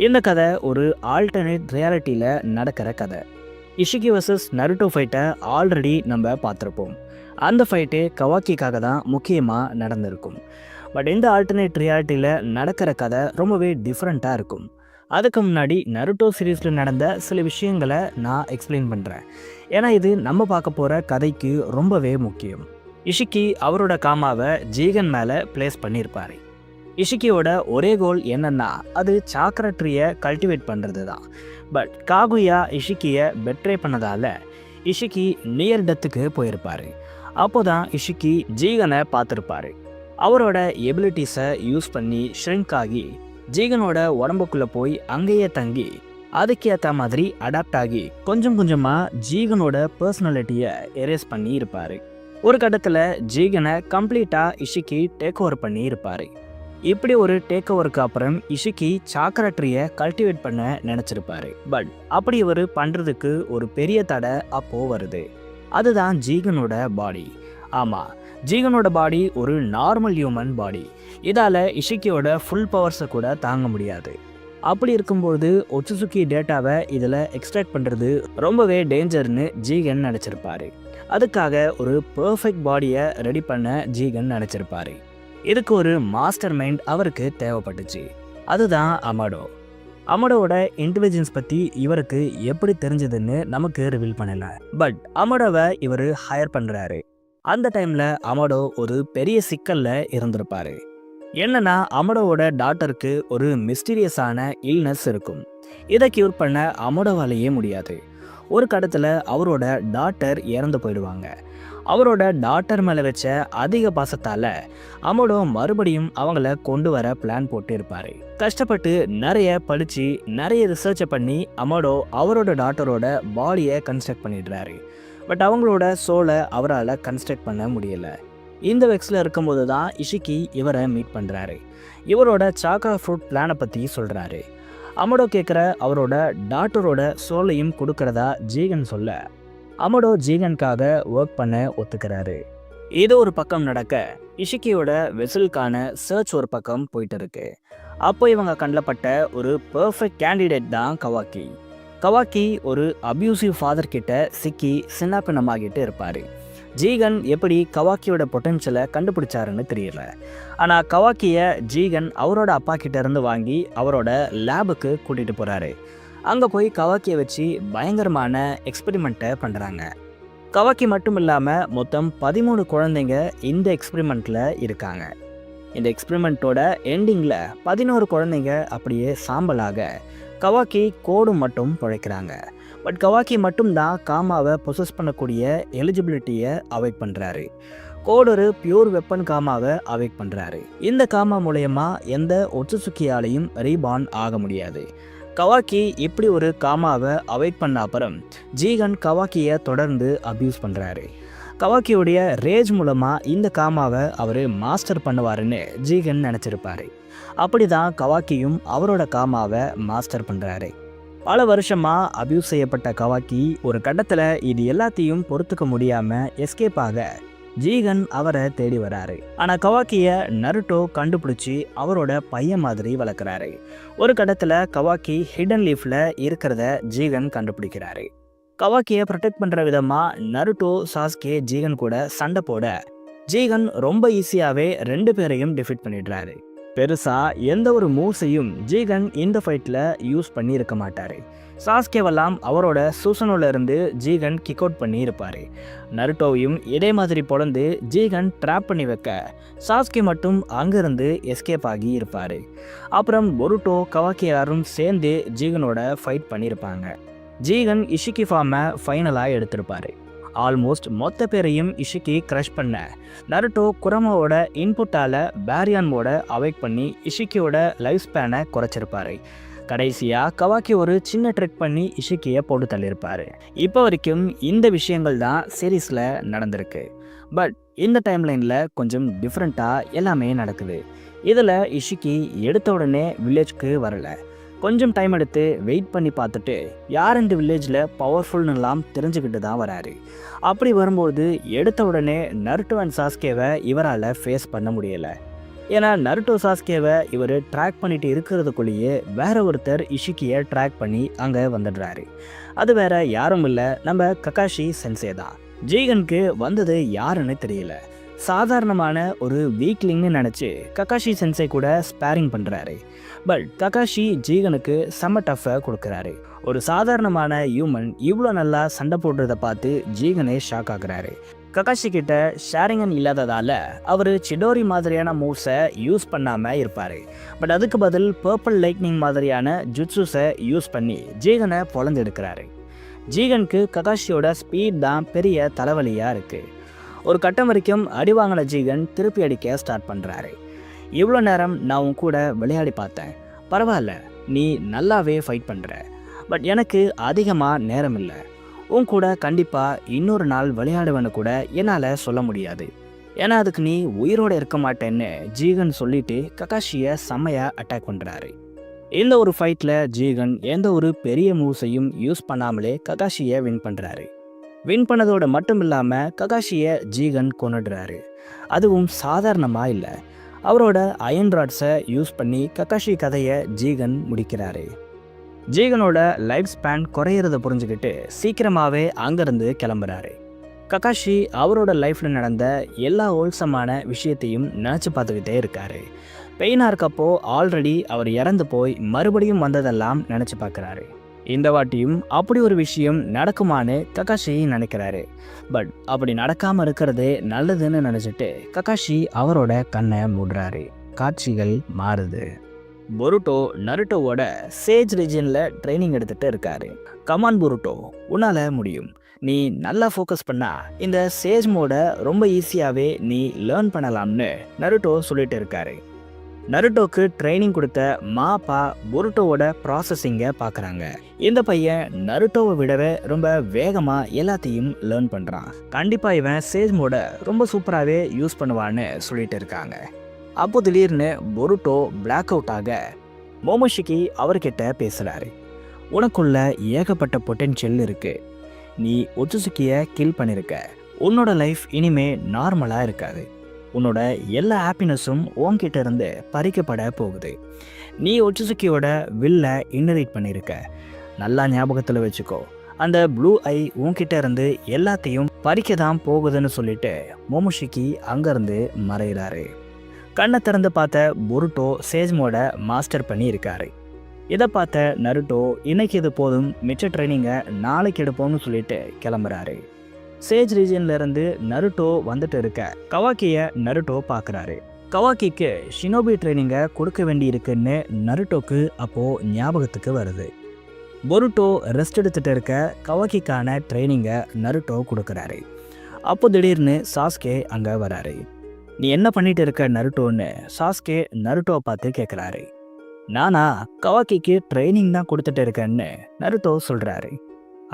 இந்த கதை ஒரு ஆல்டர்னேட் ரியாலிட்டியில் நடக்கிற கதை. இஷிகி வர்சஸ் நருட்டோ ஃபைட்டை ஆல்ரெடி நம்ம பார்த்துருப்போம். அந்த ஃபைட்டு கவாக்கிக்காக தான் முக்கியமாக நடந்திருக்கும். பட் இந்த ஆல்டர்னேட் ரியாலிட்டியில் நடக்கிற கதை ரொம்பவே டிஃப்ரெண்ட்டாக இருக்கும். அதுக்கு முன்னாடி நருட்டோ சீரீஸில் நடந்த சில விஷயங்களை நான் எக்ஸ்பிளைன் பண்ணுறேன். ஏன்னா இது நம்ம பார்க்க போகிற கதைக்கு ரொம்பவே முக்கியம். இஷிகி அவரோட காமாவை ஜீகன் மேலே பிளேஸ் பண்ணியிருப்பார். இஷிகியோட ஒரே கோல் என்னன்னா அது சாக்ரா ட்ரீயை கல்டிவேட் பண்ணுறது தான். பட் காகுயா இஷிகியை பெட்ரே பண்ணதால் இஷிகி நியர் டெத்துக்கு போயிருப்பார். அப்போ தான் இஷிகி ஜீகனை பார்த்துருப்பாரு. அவரோட எபிலிட்டிஸை யூஸ் பண்ணி ஷ்ரிங்க் ஆகி ஜீகனோட உடம்புக்குள்ளே போய் அங்கேயே தங்கி அதுக்கேற்ற மாதிரி அடாப்ட் ஆகி கொஞ்சம் கொஞ்சமாக ஜீகனோட பர்சனாலிட்டியை எரேஸ் பண்ணி இருப்பார். ஒரு கட்டத்தில் ஜீகனை கம்ப்ளீட்டாக இஷிகி டேக் ஓவர் பண்ணி இருப்பார். இப்படி ஒரு டேக் ஓவருக்கு அப்புறம் இஷிகி சாக்ரா ட்ரீயை கல்டிவேட் பண்ண நினச்சிருப்பாரு. பட் அப்படி இவர் பண்ணுறதுக்கு ஒரு பெரிய தடை அப்போ வருது. அதுதான் ஜீகனோட பாடி. ஆமாம், ஜீகனோட பாடி ஒரு நார்மல் ஹியூமன் பாடி. இதால் இஷிகியோட ஃபுல் பவர்ஸை கூட தாங்க முடியாது. அப்படி இருக்கும்போது ஒட்சுசுகி டேட்டாவை இதில் எக்ஸ்ட்ராக்ட் பண்ணுறது ரொம்பவே டேஞ்சர்னு ஜீகன் நினச்சிருப்பாரு. அதுக்காக ஒரு பர்ஃபெக்ட் பாடியை ரெடி பண்ண ஜீகன் நினச்சிருப்பாரு. இதுக்கு ஒரு மாஸ்டர் மைண்ட் அவருக்கு தேவைப்பட்டுச்சு. அதுதான் அமடோ. அமடோவோட இன்டெலிஜென்ஸ் பற்றி இவருக்கு எப்படி தெரிஞ்சதுன்னு நமக்கு ரிவீல் பண்ணல. பட் அமடோவை இவர் ஹையர் பண்ணுறாரு. அந்த டைமில் அமடோ ஒரு பெரிய சிக்கலில் இருந்திருப்பாரு. என்னன்னா அமடோவோட டாட்டருக்கு ஒரு மிஸ்டீரியஸான இல்னஸ் இருக்கும். இதை க்யூர் பண்ண அமடோவாலேயே முடியாது. ஒரு கட்டத்தில் அவரோட டாட்டர் இறந்து போயிடுவாங்க. அவரோட டாட்டர் மேலே வச்ச அதிக பாசத்தால் அமடோ மறுபடியும் அவங்கள கொண்டு வர பிளான் போட்டு இருப்பார். கஷ்டப்பட்டு நிறைய படித்து நிறைய ரிசர்ச்சை பண்ணி அமடோ அவரோட டாட்டரோட பாடியை கன்ஸ்ட்ரக்ட் பண்ணிடுறாரு. பட் அவங்களோட சோலை அவரால் கன்ஸ்ட்ரக்ட் பண்ண முடியலை. இந்த வெக்ஸில் இருக்கும்போது தான் இஷிகி இவரை மீட் பண்ணுறாரு. இவரோட சாக்ரா ஃப்ரூட் பிளானை பற்றி சொல்கிறாரு. அமடோ கேட்குற அவரோட டாட்டரோட சோலையும் கொடுக்கறதா ஜீகன் சொல்ல அமடோ ஜீகனுக்காக ஒர்க் பண்ண ஒத்துக்கிறாரு. இது ஒரு பக்கம் நடக்க இஷிகியோட வெசலுக்கான சர்ச் ஒரு பக்கம் போயிட்டு இருக்கு. அப்போ இவங்க கண்டப்பட்ட ஒரு பர்ஃபெக்ட் கேண்டிடேட் தான் கவாக்கி. கவாக்கி ஒரு அப்யூசிவ் ஃபாதர் கிட்ட சிக்கி சின்னாப்பின்னமாகிட்டு இருப்பார். ஜீகன் எப்படி கவாக்கியோட பொட்டன்ஷியலை கண்டுபிடிச்சாருன்னு தெரியல. ஆனால் கவாக்கியை ஜீகன் அவரோட அப்பா கிட்ட இருந்து வாங்கி அவரோட லேபுக்கு கூட்டிகிட்டு போகிறாரு. அங்கே போய் கவாக்கியை வச்சு பயங்கரமான எக்ஸ்பெரிமெண்ட்டை பண்ணுறாங்க. கவாக்கி மட்டும் இல்லாமல் மொத்தம் 13 குழந்தைங்க இந்த எக்ஸ்பெரிமெண்ட்டில் இருக்காங்க. இந்த எக்ஸ்பெரிமெண்ட்டோட எண்டிங்கில் 11 குழந்தைங்க அப்படியே சாம்பலாக கவாக்கி கோடு மட்டும் பிழைக்கிறாங்க. பட் கவாக்கி மட்டும்தான் காமாவை பொசஸ் பண்ணக்கூடிய எலிஜிபிலிட்டியை அவாய்ட் பண்ணுறாரு. கோடு ஒரு பியூர் வெப்பன் காமாவை அவாய்ட் பண்ணுறாரு. இந்த காமா மூலயமா எந்த ஒட்சுசுகியாலையும் ரீபார்ன் ஆக முடியாது. கவாக்கி இப்படி ஒரு காமாவை அவாய்ட் பண்ண அப்புறம் ஜீகன் கவாக்கியை தொடர்ந்து அப்யூஸ் பண்ணுறாரு. கவாக்கியோடைய ரேஜ் மூலமாக இந்த காமாவை அவர் மாஸ்டர் பண்ணுவாருன்னு ஜீகன் நினச்சிருப்பாரு. அப்படி தான் கவாக்கியும் அவரோட காமாவை மாஸ்டர் பண்ணுறாரு. பல வருஷமாக அப்யூஸ் செய்யப்பட்ட கவாக்கி ஒரு கட்டத்தில் இது எல்லாத்தையும் பொறுத்துக்க முடியாமல் எஸ்கேப் ஆக ஜீகன் அவரை தேடி வராரு. ஆனால் கவாக்கியை நருட்டோ கண்டுபிடிச்சி அவரோட பையன் மாதிரி வளர்க்குறாரு. ஒரு கட்டத்தில் கவாக்கி ஹிடன் லீஃபில் இருக்கிறத ஜீகன் கண்டுபிடிக்கிறாரு. கவாக்கியை ப்ரொடெக்ட் பண்ணுற விதமாக நருட்டோ சாஸ்கே ஜீகன் கூட சண்டை போட ஜீகன் ரொம்ப ஈஸியாகவே 2 பேரையும் டிஃபீட் பண்ணிடுறாரு. பெருசாக எந்த ஒரு மூவ்ஸையும் ஜீகன் இந்த ஃபைட்டில் யூஸ் பண்ணி இருக்க மாட்டார். சாஸ்கேவெல்லாம் அவரோட சூசனோல இருந்து ஜீகன் கிக் அவுட் பண்ணி இருப்பார். நருட்டோவையும் இதே மாதிரி பொழந்து ஜீகன் ட்ராப் பண்ணி வைக்க சாஸ்கே மட்டும் அங்கேருந்து எஸ்கேப் ஆகி இருப்பார். அப்புறம் பொருட்டோ கவாக்கி எல்லாரும் சேர்ந்து ஜீகனோட ஃபைட் பண்ணியிருப்பாங்க. ஜீகன் இஷிகி ஃபார்மை ஃபைனலாக எடுத்திருப்பார். ஆல்மோஸ்ட் மொத்த பேரையும் இஷிகி க்ரஷ் பண்ண நருட்டோ குரமாவோட இன்புட்டால் பேரியான் மோட அவேக் பண்ணி இஷிகியோட லைஃப் ஸ்பேனை குறைச்சிருப்பாரு. கடைசியாக கவாக்கி ஒரு சின்ன ட்ரிக் பண்ணி இஷிகியை போட்டு தள்ளியிருப்பார். இப்போ வரைக்கும் இந்த விஷயங்கள் தான் சீரீஸில் நடந்திருக்கு. பட் இந்த டைம்லைனில் கொஞ்சம் டிஃப்ரெண்ட்டாக எல்லாமே நடக்குது. இதில் இஷிகி எடுத்த உடனே வில்லேஜ்க்கு வரலை. கொஞ்சம் டைம் எடுத்து வெயிட் பண்ணி பார்த்துட்டு யார் இந்த வில்லேஜில் பவர்ஃபுல்னுலாம் தெரிஞ்சுக்கிட்டு தான் வராரு. அப்படி வரும்போது எடுத்த உடனே நருட்டோ அண்ட் சாஸ்கேவை இவரால் ஃபேஸ் பண்ண முடியலை. ஏன்னா நருட்டோ சாஸ்கேவை இவர் ட்ராக் பண்ணிட்டு இருக்கிறதுக்குள்ளேயே வேற ஒருத்தர் இஷிக்கியை ட்ராக் பண்ணி அங்கே வந்துடுறாரு. அது வேற யாரும் இல்லை, நம்ம ககாஷி சென்சே தான். ஜீகனுக்கு வந்தது யாருன்னு தெரியல. சாதாரணமான ஒரு வீக்லிங்னு நினச்சி ககாஷி சென்சே கூட ஸ்பேரிங் பண்ணுறாரு. பட் ககாஷி ஜீகனுக்கு செம்ம டஃப்பை கொடுக்குறாரு. ஒரு சாதாரணமான ஹியூமன் இவ்வளோ நல்லா சண்டை போடுறத பார்த்து ஜீகனே ஷாக் ஆகுறாரு. ககாஷி கிட்ட ஷேரிங்கன் இல்லாததால் அவர் சிடோரி மாதிரியான மூவ்ஸை யூஸ் பண்ணாமல் இருப்பார். பட் அதுக்கு பதில் பர்பிள் லைட்னிங் மாதிரியான ஜுட்ஸுஸை யூஸ் பண்ணி ஜீகனை பொழந்தெடுக்கிறாரு. ஜீகனுக்கு ககாஷியோட ஸ்பீட் தான் பெரிய தலைவலியாக இருக்குது. ஒரு கட்டம் வரைக்கும் அடி வாங்கின ஜீகன் திருப்பி அடிக்க ஸ்டார்ட் பண்ணுறாரு. இவ்வளோ நேரம் நான் உன் கூட விளையாடி பார்த்தேன், பரவாயில்ல, நீ நல்லாவே ஃபைட் பண்ணுற. பட் எனக்கு அதிகமாக நேரம் இல்லை. உன் கூட கண்டிப்பாக இன்னொரு நாள் விளையாடுவேன்னு கூட என்னால் சொல்ல முடியாது. ஏன்னா அதுக்கு நீ உயிரோடு இருக்க மாட்டேன்னு ஜீகன் சொல்லிட்டு ககாஷியை செம்மையாக அட்டாக் பண்ணுறாரு. இந்த ஒரு ஃபைட்டில் ஜீகன் எந்த ஒரு பெரிய மூவ்ஸையும் யூஸ் பண்ணாமலே ககாஷியை வின் பண்ணுறாரு. வின் பண்ணதோடு மட்டும் இல்லாமல் ககாஷியை ஜீகன் கொன்னுடுறாரு. அதுவும் சாதாரணமாக இல்லை, அவரோட அயன் ராட்ஸை யூஸ் பண்ணி ககாஷி கதையை ஜீகன் முடிக்கிறாரு. ஜீகனோட லைஃப் ஸ்பேன் குறையிறத புரிஞ்சுக்கிட்டு சீக்கிரமாகவே அங்கேருந்து கிளம்புறாரு. ககாஷி அவரோட லைஃப்பில் நடந்த எல்லா ஹோல்சமான விஷயத்தையும் நினச்சி பார்த்துக்கிட்டே இருக்காரு. பெயினாக இருக்கப்போ ஆல்ரெடி அவர் இறந்து போய் மறுபடியும் வந்ததெல்லாம் நினச்சி பார்க்குறாரு. இந்த வாட்டியும் அப்படி ஒரு விஷயம் நடக்குமான்னு ககாஷி நினைக்கிறாரு. பட் அப்படி நடக்காமல் இருக்கிறதே நல்லதுன்னு நினச்சிட்டு ககாஷி அவரோட கண்ணை மூடுறாரு. காட்சிகள் மாறுது. பொருட்டோ நருட்டோவோட சேஜ் ரீஜனில் ட்ரைனிங் எடுத்துகிட்டு இருக்காரு. கமான் பொருட்டோ, உன்னால் முடியும். நீ நல்லா ஃபோக்கஸ் பண்ணா இந்த சேஜ் மோடை ரொம்ப ஈஸியாகவே நீ லேர்ன் பண்ணலாம்னு நருட்டோ சொல்லிட்டு இருக்காரு. நருட்டோக்கு ட்ரைனிங் கொடுத்த மாப்பா பொருட்டோவோட ப்ராசஸிங்கை பார்க்குறாங்க. இந்த பையன் நருட்டோவை விடவே ரொம்ப வேகமாக எல்லாத்தையும் லேர்ன் பண்ணுறான். கண்டிப்பாக இவன் சேஜ் மோடை ரொம்ப சூப்பராகவே யூஸ் பண்ணுவான்னு சொல்லிட்டு இருக்காங்க. அப்போ திடீர்னு பொருட்டோ பிளாக் அவுட் ஆக மோமோஷிக்கி அவர்கிட்ட பேசுகிறாரு. உனக்குள்ள ஏகப்பட்ட பொட்டென்ஷியல் இருக்கு. நீ ஒட்சுசுக்கியை கில் பண்ணியிருக்க. உன்னோட லைஃப் இனிமே நார்மலாக இருக்காது. உன்னோட எல்லா ஹாப்பினஸும் உன்கிட்ட இருந்து பறிக்கப்பட போகுது. நீ ஒட்சுசுக்கியோட வில்ல இன்ஹெரிட் பண்ணியிருக்க. நல்லா ஞாபகத்தில் வச்சுக்கோ, அந்த ப்ளூ ஐ உன்கிட்ட இருந்து எல்லாத்தையும் பறிக்க தான் போகுதுன்னு சொல்லிட்டு மோமோஷிக்கி அங்கேருந்து மறைகிறாரு. கண்ணை திறந்து பார்த்த பொருட்டோ சேஜ் மோட மாஸ்டர் பண்ணி இருக்காரு. இதை பார்த்த நருட்டோ இன்னைக்கு இது போதும், மிச்ச ட்ரைனிங்கை நாளைக்கு எடுப்போம்னு சொல்லிட்டு கிளம்புறாரு. சேஜ் ரீஜன்ல இருந்து நருட்டோ வந்துட்டு இருக்க கவாக்கியை நருட்டோ பார்க்குறாரு. கவாக்கிக்கு ஷினோபி ட்ரைனிங்கை கொடுக்க வேண்டி இருக்குன்னு நருட்டோக்கு அப்போ ஞாபகத்துக்கு வருது. பொருட்டோ ரெஸ்ட் எடுத்துட்டு இருக்க கவாக்கிக்கான ட்ரைனிங்கை நருட்டோ கொடுக்குறாரு. அப்போ திடீர்னு சாஸ்கே அங்கே வராரு. நீ என்ன பண்ணிட்டு இருக்க நருட்டோன்னு சாஸ்கே நருட்டோவை பார்த்து கேட்குறாரு. நானா கவாக்கிக்கு ட்ரைனிங் தான் கொடுத்துட்டு இருக்கேன்னு நருட்டோ சொல்கிறாரு.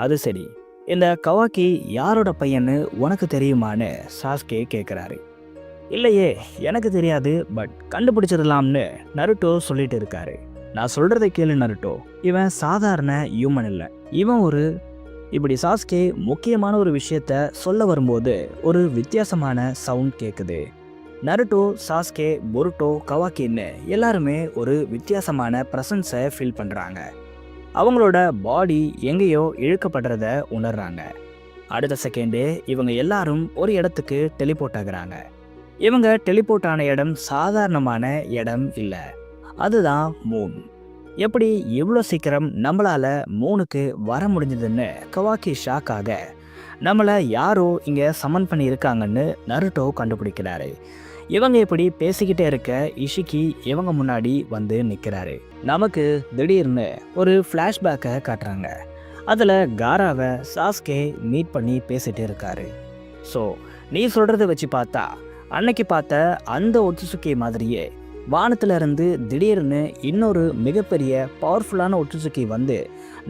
அது சரி, இந்த கவாக்கி யாரோட பையன்னு உனக்கு தெரியுமான்னு சாஸ்கே கேட்குறாரு. இல்லையே, எனக்கு தெரியாது, பட் கண்டுபிடிச்சிடலாம்னு நருட்டோ சொல்லிட்டு இருக்காரு. நான் சொல்கிறத கேளு நருட்டோ, இவன் சாதாரண ஹியூமன் இல்லை, இவன் ஒரு இப்படி சாஸ்கே முக்கியமான ஒரு விஷயத்த சொல்ல வரும்போது ஒரு வித்தியாசமான சவுண்ட் கேட்குது. நருட்டோ, சாஸ்கே, பொருட்டோ, கவாக்கின்னு எல்லாருமே ஒரு வித்தியாசமான ப்ரெசன்ஸை ஃபீல் பண்ணுறாங்க. அவங்களோட பாடி எங்கேயோ இழுக்கப்படுறத உணர்றாங்க. அடுத்த செகண்டே இவங்க எல்லாரும் ஒரு இடத்துக்கு டெலிபோர்ட் ஆகுறாங்க. இவங்க டெலிபோர்ட் ஆன இடம் சாதாரணமான இடம் இல்லை, அதுதான் மூன். எப்படி இவ்வளோ சீக்கிரம் நம்மளால் மூனுக்கு வர முடிஞ்சதுன்னு கவாக்கி ஷாக் ஆக, நம்மளை யாரோ இங்கே சமன் பண்ணி இருக்காங்கன்னு நருட்டோ கண்டுபிடிக்கிறாரு. இவங்க இப்படி பேசிக்கிட்டே இருக்க இஷிக்கி இவங்க முன்னாடி வந்து நிற்கிறாரு. நமக்கு திடீர்னு ஒரு ஃப்ளாஷ்பேக்கை காட்டுறாங்க. அதில் காராவை சாஸ்கே மீட் பண்ணி பேசிகிட்டே இருக்காரு. ஸோ நீ சொல்கிறத வச்சு பார்த்தா அன்னைக்கு பார்த்த அந்த ஒட்சுசுக்கி மாதிரியே வானத்துல இருந்து திடீர்னு இன்னொரு மிகப்பெரிய பவர்ஃபுல்லான ஒட்சுசுக்கி வந்து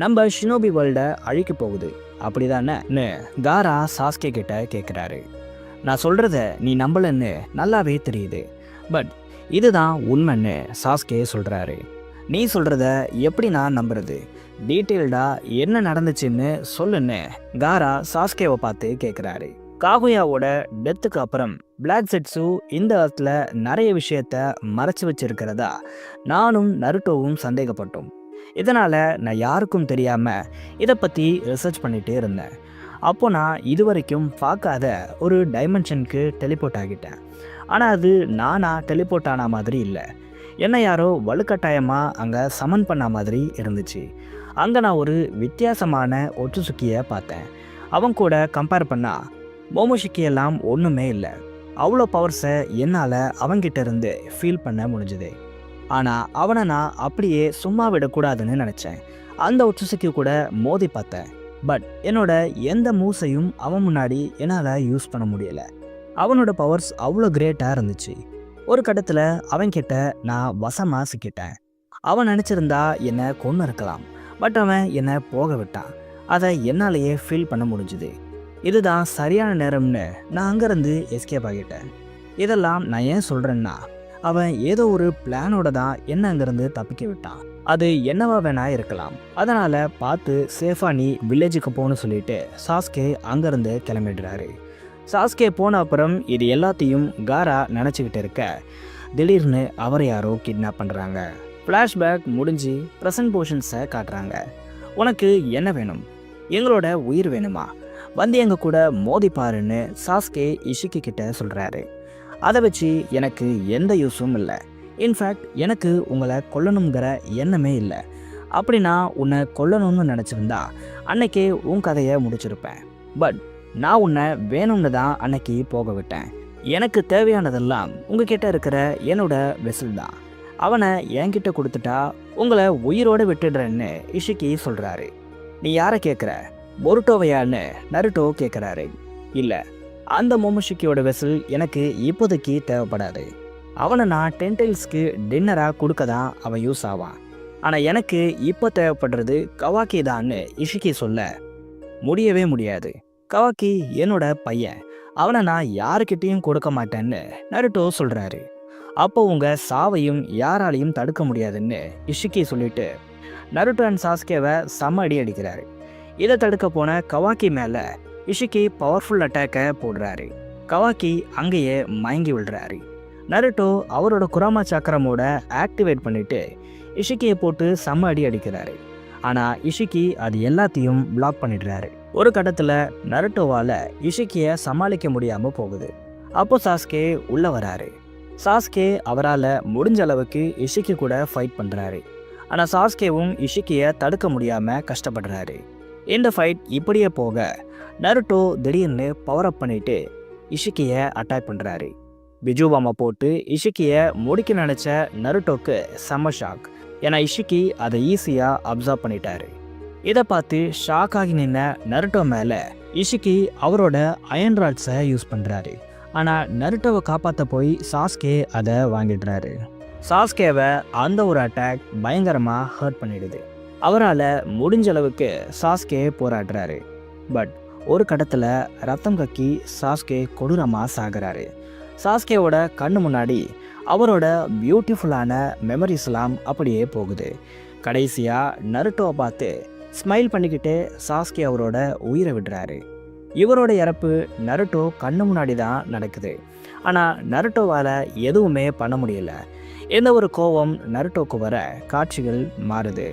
நம்ம ஷினோபி வேர்ல்டை அழிக்க போகுது, அப்படிதானே காரா சாஸ்கே கிட்ட கேட்குறாரு. நான் சொல்கிறத நீ நம்பலன்னு நல்லாவே தெரியுது, பட் இதுதான் உண்மைன்னு சாஸ்கே சொல்கிறாரு. நீ சொல்கிறத எப்படி நான் நம்புறது? டீட்டெயில்டாக என்ன நடந்துச்சுன்னு சொல்லுன்னு காரா சாஸ்கேவை பார்த்து கேட்குறாரு. காகுயாவோட டெத்துக்கு அப்புறம் பிளாக் செட்ஸு இந்த இடத்துல நிறைய விஷயத்த மறைச்சு வச்சிருக்கிறதா நானும் நருட்டோவும் சந்தேகப்பட்டோம். இதனால் நான் யாருக்கும் தெரியாமல் இதை பற்றி ரிசர்ச் பண்ணிகிட்டே இருந்தேன். அப்போ நான் இதுவரைக்கும் பார்க்காத ஒரு டைமென்ஷனுக்கு டெலிபோர்ட் ஆகிட்டேன். ஆனால் அது நானாக டெலிபோர்ட் ஆன மாதிரி இல்லை, என்ன யாரோ வலுக்கட்டாயமாக அங்கே சமன் பண்ண மாதிரி இருந்துச்சு. அங்கே நான் ஒரு வித்தியாசமான ஒட்சுசுக்கியை பார்த்தேன். அவன் கூட கம்பேர் பண்ணால் மோமோஷிக்கியெல்லாம் ஒன்றுமே இல்லை. அவ்வளோ பவர்ஸை என்னால் அவங்கிட்ட இருந்து ஃபீல் பண்ண முடிஞ்சுது. ஆனால் அவனை நான் அப்படியே சும்மா விடக்கூடாதுன்னு நினச்சேன். அந்த ஒட்சுசுக்கி கூட மோதி பார்த்தேன். பட் என்னோட எந்த மூவ்ஸையும் அவன் முன்னாடி என்னால் யூஸ் பண்ண முடியலை. அவனோட பவர்ஸ் அவ்வளோ கிரேட்டாக இருந்துச்சு. ஒரு கட்டத்தில் அவன்கிட்ட நான் வசமாக சிக்கிட்டேன். அவன் நினச்சிருந்தா என்னை கொன்று இருக்கலாம், பட் அவன் என்னை போக விட்டான். அதை என்னாலேயே ஃபீல் பண்ண முடிஞ்சுது. இதுதான் சரியான நேரம்னு நான் அங்கேருந்து எஸ்கேப் ஆகிட்டேன். இதெல்லாம் நான் ஏன் சொல்கிறேன்னா, அவன் ஏதோ ஒரு பிளானோட தான் என்ன அங்கேருந்து தப்பிக்க விட்டான். அது என்னவா வேணா இருக்கலாம். அதனால் பார்த்து சேஃபாக நீ வில்லேஜுக்கு போகணும்னு சொல்லிட்டு சாஸ்கே அங்கேருந்து கிளம்பிடுறாரு. சாஸ்கே போன அப்புறம் இது எல்லாத்தையும் காரா நினச்சிக்கிட்டு இருக்க திடீர்னு அவரை யாரோ கிட்னாப் பண்ணுறாங்க. ஃப்ளாஷ்பேக் முடிஞ்சு ப்ரெசன்ட் போர்ஷன்ஸை காட்டுறாங்க. உனக்கு என்ன வேணும்? எங்களோட உயிர் வேணுமா? வந்து எங்கள் கூட மோதி பாருன்னு சாஸ்கே இஷிகி கிட்ட சொல்கிறாரு. அதை வச்சு எனக்கு எந்த யூஸும் இல்லை. இன்ஃபேக்ட் எனக்கு உங்களை கொல்லணுங்கிற எண்ணமே இல்லை. அப்படி நான் உன்னை கொல்லணும்னு நினச்சிருந்தா அன்னைக்கே உன் கதையை முடிச்சிருப்பேன். பட் நான் உன்னை வேணும்னு தான் அன்னைக்கு போக விட்டேன். எனக்கு தேவையானதெல்லாம் உங்ககிட்ட இருக்கிற என்னோட வெசல் தான். அவனை என்கிட்ட கொடுத்துட்டா உங்களை உயிரோடு விட்டுடுறேன்னு இஷிகி சொல்கிறாரு. நீ யாரை கேட்குற? பொருட்டோவையான்னு நருட்டோ கேட்குறாரு. இல்லை, அந்த மோமோஷிக்கியோட வெசல் எனக்கு இப்போதைக்கு தேவைப்படாது. அவனை நான் டென்டைல்ஸ்க்கு டின்னராக கொடுக்க தான் அவன் யூஸ் ஆவான். ஆனால் எனக்கு இப்போ தேவைப்படுறது கவாக்கி தான்னு இஷிகி சொல்ல, முடியவே முடியாது. கவாக்கி என்னோட பையன், அவனை நான் யாருக்கிட்டேயும் கொடுக்க மாட்டேன்னு நருட்டோ சொல்கிறாரு. அப்போ உங்கள் சாவையும் யாராலையும் தடுக்க முடியாதுன்னு இஷிகி சொல்லிட்டு நருட்டோ அண்ட் சாஸ்கேவை செம்ம அடி அடிக்கிறாரு. இதை தடுக்க போன கவாக்கி மேலே இஷிகி பவர்ஃபுல் அட்டாக்கை போடுறாரு. கவாக்கி அங்கேயே மயங்கி விடுறாரு. நருட்டோ அவரோட குராமா சக்கரமோட ஆக்டிவேட் பண்ணிட்டு இஷிக்கியை போட்டு செம்ம அடி அடிக்கிறாரு. ஆனால் இஷிகி அது எல்லாத்தையும் பிளாக் பண்ணிடுறாரு. ஒரு கட்டத்தில் நருட்டோவால் இஷிக்கியை சமாளிக்க முடியாமல் போகுது. அப்போ சாஸ்கே உள்ளே வராரு. சாஸ்கே அவரால் முடிஞ்ச அளவுக்கு இஷிக்கி கூட ஃபைட் பண்ணுறாரு. ஆனால் சாஸ்கேவும் இஷிக்கியை தடுக்க முடியாமல் கஷ்டப்படுறாரு. இந்த ஃபைட் இப்படியே போக நருட்டோ திடீர்னு பவர் அப் பண்ணிட்டு இஷிக்கியை அட்டாக் பண்ணுறாரு. பிஜுபாமா போட்டு இஷிக்கியை முடிக்க நினச்ச நருட்டோக்கு செம்ம ஷாக். ஏன்னா இஷிக்கி அதை ஈஸியாக அப்சர்வ் பண்ணிட்டாரு. இதை பார்த்து ஷாக் ஆகி நின்ன நருட்டோ மேலே இஷிக்கி அவரோட அயன் ராட்ஸை யூஸ் பண்ணுறாரு. ஆனால் நருட்டோவை காப்பாற்ற போய் சாஸ்கே அதை வாங்கிடுறாரு. சாஸ்கேவை அந்த ஒரு அட்டாக் பயங்கரமாக ஹர்ட் பண்ணிடுது. அவரால் முடிஞ்ச அளவுக்கு சாஸ்கே போராடுறாரு. பட் ஒரு கட்டத்தில் ரத்தம் கக்கி சாஸ்கே கொடூரமாக சாகிறாரு. சாஸ்கேவோட கண்ணு முன்னாடி அவரோட பியூட்டிஃபுல்லான மெமரிஸ்லாம் அப்படியே போகுது. கடைசியாக நருட்டோவை பார்த்து ஸ்மைல் பண்ணிக்கிட்டே சாஸ்கே அவரோட உயிரை விடுறாரு. இவரோட இறப்பு நருட்டோ கண்ணு முன்னாடி தான் நடக்குது. ஆனால் நருட்டோவால் எதுவுமே பண்ண முடியல. எந்த ஒரு கோவம் நருட்டோக்கு வர காட்சிகள் மாறுது.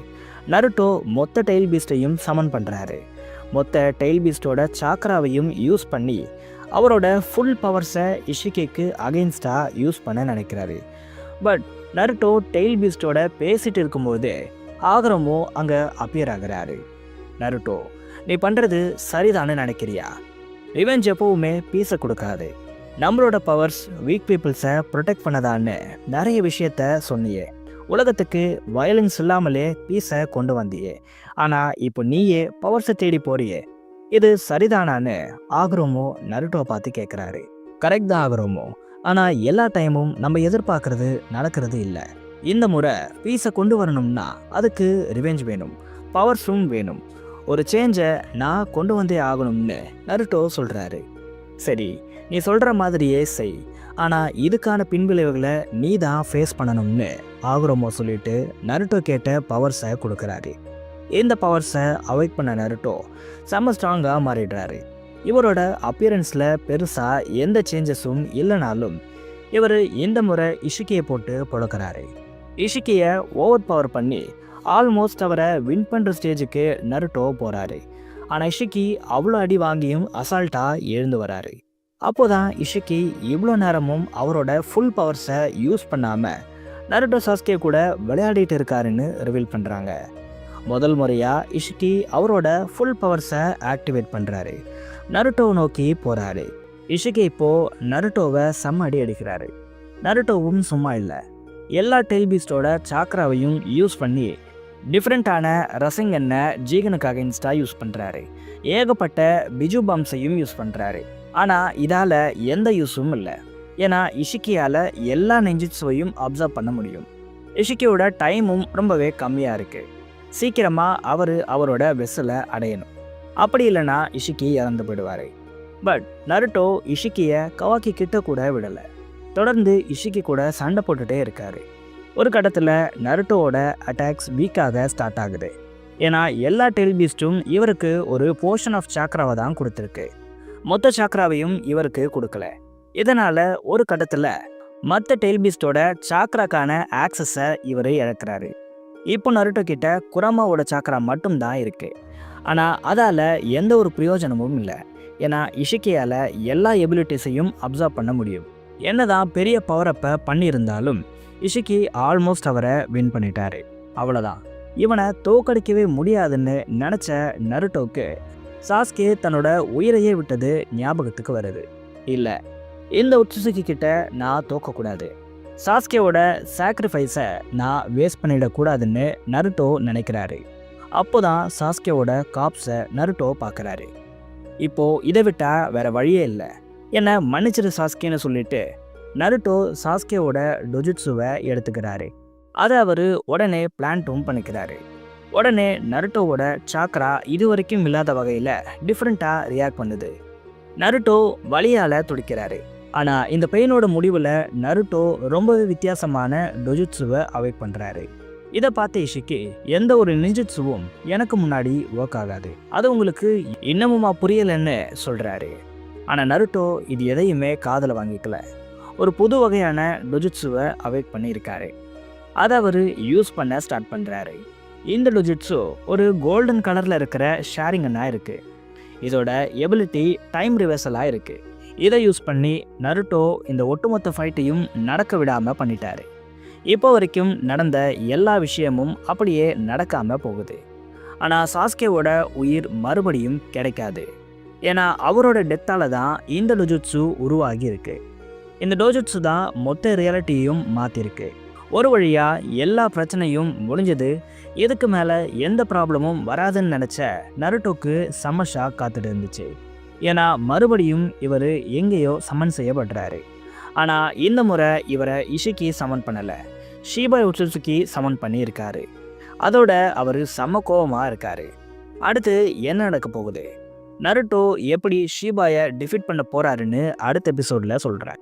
நருட்டோ மொத்த டெயில் பீஸ்டையும் சமன் பண்ணுறாரு. மொத்த டெயில் பீஸ்டோட சாக்ராவையும் யூஸ் பண்ணி அவரோட ஃபுல் பவர்ஸை இஷிகிக்கு அகெயின்ஸ்டாக யூஸ் பண்ண நினைக்கிறாரு. பட் நருட்டோ டெயில் பீஸ்டோட பேசிட்டு இருக்கும்போது ஆகரமோ அங்கே அப்பியர் ஆகிறாரு. நருட்டோ, நீ பண்ணுறது சரிதானு நினைக்கிறியா? ரிவெஞ்ச் எப்போவுமே பீஸை கொடுக்காது. நம்மளோட பவர்ஸ் வீக் பீப்புள்ஸை ப்ரொடெக்ட் பண்ணதான்னு நிறைய விஷயத்த சொன்னியே. உலகத்துக்கு வயலன்ஸ் இல்லாமலே பீஸை கொண்டு வந்தியே. ஆனால் இப்போ நீயே பவர்ஸை தேடி போறியே, இது சரிதானான்னு ஆகரோமோ நருட்டோ பார்த்து கேட்குறாரு. கரெக்ட் தான் ஆகரோமோ, ஆனால் எல்லா டைமும் நம்ம எதிர்பார்க்கறது நடக்கிறது இல்லை. இந்த முறை பீஸை கொண்டு வரணும்னா அதுக்கு ரிவெஞ்ச் வேணும், பவர்ஸும் வேணும். ஒரு சேஞ்சை நான் கொண்டு வந்தே ஆகணும்னு நருட்டோ சொல்கிறாரு. சரி, நீ சொல்கிற மாதிரியே செய், ஆனால் இதுக்கான பின்விளைவுகளை நீ தான் ஃபேஸ் பண்ணணும்னு ஆகுரோமோ சொல்லிட்டு நருட்டோ கேட்ட பவர்ஸை கொடுக்குறாரு. இந்த பவர்ஸை அவாய்ட் பண்ண நருட்டோ செம்ம ஸ்ட்ராங்காக மாறிடுறாரு. இவரோட அப்பியரன்ஸில் பெருசாக எந்த சேஞ்சஸும் இல்லைனாலும் இவர் இந்த முறை இஷிகியை போட்டு பொழக்கிறாரு. இஷிகியை ஓவர் பவர் பண்ணி ஆல்மோஸ்ட் அவரை வின் பண்ணுற ஸ்டேஜுக்கு நருட்டோ போகிறாரு. ஆனால் இஷிகி அவ்வளோ அடி வாங்கியும் அசால்ட்டாக எழுந்து வராரு. அப்போதான் இஷிகி இவ்வளோ நேரமும் அவரோட ஃபுல் பவர்ஸை யூஸ் பண்ணாமல் நருட்டோ சாஸ்கே கூட விளையாடிட்டு இருக்காருன்னு ரிவீல் பண்ணுறாங்க. முதல் முறையாக இஷிகி அவரோட ஃபுல் பவர்ஸை ஆக்டிவேட் பண்ணுறாரு. நருட்டோவை நோக்கி போகிறாரு. இஷிகி இப்போது நருட்டோவை செம்ம அடி அடிக்கிறாரு. நருட்டோவும் சும்மா இல்லை, எல்லா டெய்ல்பீஸ்டோட சாக்ராவையும் யூஸ் பண்ணி டிஃப்ரெண்ட்டான ரசிங்கன்னை ஜீகனுக்கு அகைன்ஸ்டாக யூஸ் பண்ணுறாரு. ஏகப்பட்ட பிஜு பாம்ஸையும் யூஸ் பண்ணுறாரு. ஆனால் இதால் எந்த யூஸும் இல்லை. ஏன்னா இஷிகியால் எல்லா நெஞ்சிட்ஸையும் அப்சர்வ் பண்ண முடியும். இஷிகியோட டைமும் ரொம்பவே கம்மியாக இருக்குது. சீக்கிரமாக அவரோட வெஸ்ஸலை அடையணும். அப்படி இல்லைன்னா இஷிகி இறந்து போயிடுவார். பட் நருட்டோ இஷிகியை கவாக்கி கிட்ட கூட விடலை. தொடர்ந்து இஷிகி கூட சண்டை போட்டுகிட்டே இருக்காரு. ஒரு கட்டத்தில் நருட்டோவோட அட்டாக்ஸ் வீக்காக ஸ்டார்ட் ஆகுது. ஏன்னா எல்லா டெய்ல்பீஸ்டும் இவருக்கு ஒரு போர்ஷன் ஆஃப் சாக்ராவை தான் கொடுத்துருக்கு. மொத்த சாக்ராவையும் இவருக்கு கொடுக்கல. இதனால் ஒரு கட்டத்தில் மற்ற டெய்ல்பீஸ்டோட சாக்ராக்கான ஆக்சஸை இவர் இழக்கிறாரு. இப்போ நருட்டோ கிட்ட குரமாவோட சாக்ரா மட்டும்தான் இருக்குது. ஆனால் அதால் எந்த ஒரு பிரயோஜனமும் இல்லை. ஏன்னா இஷிகியால் எல்லா எபிலிட்டிஸையும் அப்சர்வ் பண்ண முடியும். என்னதான் பெரிய பவரப்பை பண்ணியிருந்தாலும் இஷிகி ஆல்மோஸ்ட் அவரை வின் பண்ணிட்டாரு. அவ்வளோதான், இவனை தோக்கடிக்கவே முடியாதுன்னு நினச்ச நருட்டோக்கு சாஸ்கே தன்னோட உயிரையே விட்டது ஞாபகத்துக்கு வருது. இல்லை, இந்த உட்சுசுகி கிட்ட நான் தோக்கக்கூடாது, சாஸ்கேவோட சாக்ரிஃபைஸை நான் வேஸ்ட் பண்ணிடக்கூடாதுன்னு நருட்டோ நினைக்கிறாரு. அப்போதான் சாஸ்கேவோட காப்ஸை நருட்டோ பார்க்குறாரு. இப்போது இதை விட்டால் வேறு வழியே இல்லை, என்னை மன்னிச்சிரு சாஸ்கேன்னு சொல்லிட்டு நருட்டோ சாஸ்கேவோட டொஜுட்ஸுவை எடுத்துக்கிறாரு. அதை அவர் உடனே பிளான்ட்டும் பண்ணிக்கிறாரு. உடனே நருட்டோவோட சாக்ரா இது வரைக்கும் இல்லாத வகையில் டிஃப்ரெண்ட்டாக ரியாக்ட் பண்ணுது. நருட்டோ வலியால் துடிக்கிறாரு. ஆனால் இந்த பெயினோட முடிவில் நருட்டோ ரொம்பவே வித்தியாசமான டொஜுட்ஸுவை அவாய்ட் பண்ணுறாரு. இதை பார்த்த இஷிகி எந்த ஒரு நிஞ்சிட்ஸுவும் எனக்கு முன்னாடி ஒர்க் ஆகாது, அது உங்களுக்கு இன்னமுமா புரியலைன்னு சொல்கிறாரு. ஆனால் நருட்டோ இது எதையுமே காதில் வாங்கிக்கல. ஒரு புது வகையான டொஜுட்ஸுவை அவாய்ட் பண்ணியிருக்காரு. அதை அவர் யூஸ் பண்ண ஸ்டார்ட் பண்ணுறாரு. இந்த டொஜுட்ஸு ஒரு கோல்டன் கலரில் இருக்கிற ஷேரிங்கன்னாக இருக்குது. இதோட எபிலிட்டி டைம் ரிவர்சலாக இருக்குது. இதை யூஸ் பண்ணி நருட்டோ இந்த ஒட்டுமொத்த ஃபைட்டையும் நடக்க விடாமல் பண்ணிட்டாரு. இப்போ வரைக்கும் நடந்த எல்லா விஷயமும் அப்படியே நடக்காமல் போகுது. ஆனால் சாஸ்கேவோட உயிர் மறுபடியும் கிடைக்காது. ஏன்னா அவரோட டெத்தால் தான் இந்த டொஜுட்ஸு உருவாகி இருக்கு. இந்த டொஜுட்ஸு தான் மொத்த ரியாலிட்டியையும் மாற்றிருக்கு. ஒரு வழியாக எல்லா பிரச்சனையும் முடிஞ்சது. இதுக்கு மேலே எந்த ப்ராப்ளமும் வராதுன்னு நினச்ச நருட்டோக்கு செம்ம ஷாக் காத்துட்டு இருந்துச்சு. ஏன்னா மறுபடியும் இவர் எங்கேயோ சமன் செய்யப்படுறாரு. ஆனால் இந்த முறை இவரை இஷிகி சமன் பண்ணலை, ஷீபாய் உட்சுசுகி சமன் பண்ணியிருக்காரு. அதோட அவர் செம்ம கோபமாக இருக்காரு. அடுத்து என்ன நடக்க போகுது, நருட்டோ எப்படி ஷீபாயை டிஃபீட் பண்ண போகிறாருன்னு அடுத்த எபிசோடில் சொல்கிறேன்.